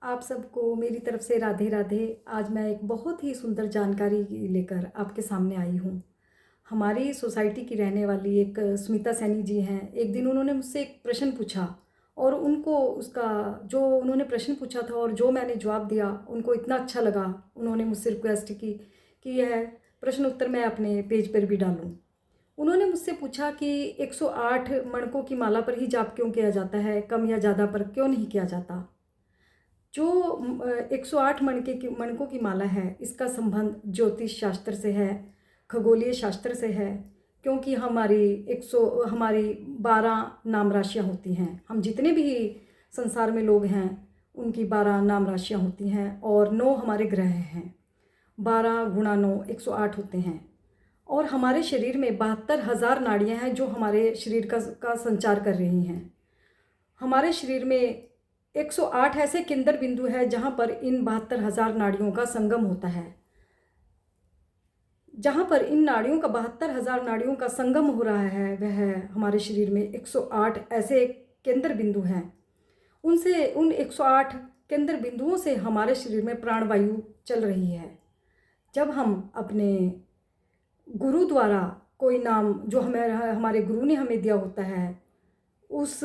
आप सबको मेरी तरफ से राधे राधे। आज मैं एक बहुत ही सुंदर जानकारी लेकर आपके सामने आई हूँ। हमारी सोसाइटी की रहने वाली एक स्मिता सैनी जी हैं। एक दिन उन्होंने मुझसे एक प्रश्न पूछा और उनको उसका जो उन्होंने प्रश्न पूछा था और जो मैंने जवाब दिया उनको इतना अच्छा लगा। उन्होंने मुझसे रिक्वेस्ट की कि यह प्रश्न उत्तर मैं अपने पेज पर भी डालूँ। उन्होंने मुझसे पूछा कि 108 मणकों की माला पर ही जाप क्यों किया जाता है, कम या ज़्यादा पर क्यों नहीं किया जाता। जो 108 मणकों की माला है, इसका संबंध ज्योतिष शास्त्र से है, खगोलीय शास्त्र से है। क्योंकि हमारी 12 नाम राशियाँ होती हैं। हम जितने भी संसार में लोग हैं उनकी 12 नाम राशियाँ होती हैं और 9 हमारे ग्रह हैं। 12 गुणा 9 108 होते हैं। और हमारे शरीर में 72,000 नाड़ियाँ हैं जो हमारे शरीर का संचार कर रही हैं। हमारे शरीर में 108 ऐसे केंद्र बिंदु है जहाँ पर इन 72,000 नाड़ियों का संगम होता है। जहाँ पर इन नाड़ियों का 72,000 नाड़ियों का संगम हो रहा है वह हमारे शरीर में 108 ऐसे केंद्र बिंदु हैं। उन 108 केंद्र बिंदुओं से हमारे शरीर में प्राणवायु चल रही है। जब हम अपने गुरु द्वारा कोई नाम जो हमारे गुरु ने हमें दिया होता है, उस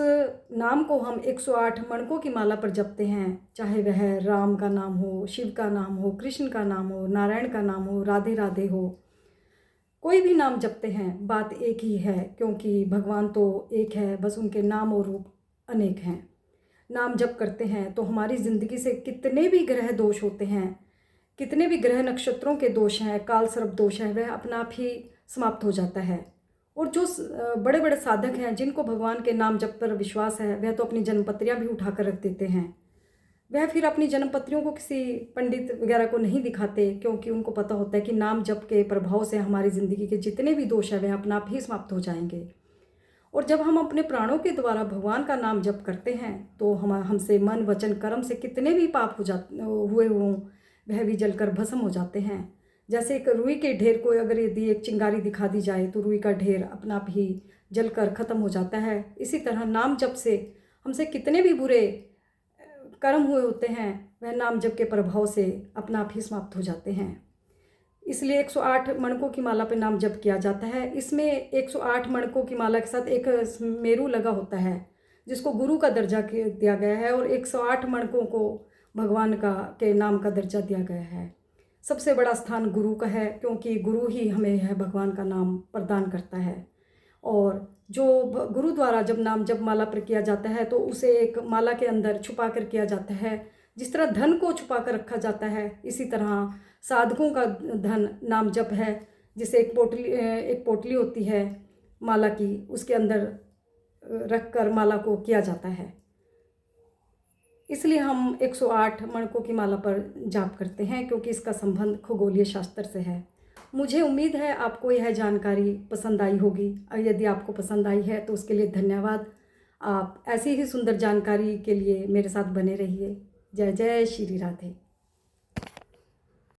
नाम को हम 108 मणकों की माला पर जपते हैं। चाहे वह राम का नाम हो, शिव का नाम हो, कृष्ण का नाम हो, नारायण का नाम हो, राधे राधे हो, कोई भी नाम जपते हैं, बात एक ही है। क्योंकि भगवान तो एक है, बस उनके नाम और रूप अनेक हैं। नाम जप करते हैं तो हमारी ज़िंदगी से कितने भी ग्रह दोष होते हैं, कितने भी ग्रह नक्षत्रों के दोष हैं, काल सर्प दोष है, वह अपना आप ही समाप्त हो जाता है। और जो बड़े बड़े साधक हैं जिनको भगवान के नाम जप पर विश्वास है, वह तो अपनी जन्मपत्रियाँ भी उठा कर रख देते हैं। वह फिर अपनी जन्मपत्रियों को किसी पंडित वगैरह को नहीं दिखाते, क्योंकि उनको पता होता है कि नाम जप के प्रभाव से हमारी ज़िंदगी के जितने भी दोष हैं वह अपना आप ही समाप्त हो जाएंगे। और जब हम अपने प्राणों के द्वारा भगवान का नाम जप करते हैं तो हमसे मन वचन कर्म से कितने भी पाप हुए हों वह भी जलकर भस्म हो जाते हैं। जैसे एक रुई के ढेर को अगर यदि एक चिंगारी दिखा दी जाए तो रुई का ढेर अपना आप ही जलकर ख़त्म हो जाता है। इसी तरह नाम जप से हमसे कितने भी बुरे कर्म हुए होते हैं वह नाम जप के प्रभाव से अपना आप ही समाप्त हो जाते हैं। इसलिए 108 मणकों की माला पे नाम जप किया जाता है। इसमें 108 मणकों की माला के साथ एक मेरू लगा होता है जिसको गुरु का दर्जा दिया गया है, और 108 मणकों को भगवान के नाम का दर्जा दिया गया है। सबसे बड़ा स्थान गुरु का है, क्योंकि गुरु ही हमें यह भगवान का नाम प्रदान करता है। और जो गुरु द्वारा जब नाम जप माला पर किया जाता है तो उसे एक माला के अंदर छुपा कर किया जाता है। जिस तरह धन को छुपा कर रखा जाता है, इसी तरह साधकों का धन नाम जप है, जिसे एक पोटली होती है माला की, उसके अंदर रख कर माला को किया जाता है। इसलिए हम 108 मणकों की माला पर जाप करते हैं, क्योंकि इसका संबंध खगोलीय शास्त्र से है। मुझे उम्मीद है आपको यह जानकारी पसंद आई होगी, और यदि आपको पसंद आई है तो उसके लिए धन्यवाद। आप ऐसी ही सुंदर जानकारी के लिए मेरे साथ बने रहिए। जय जय श्री राधे।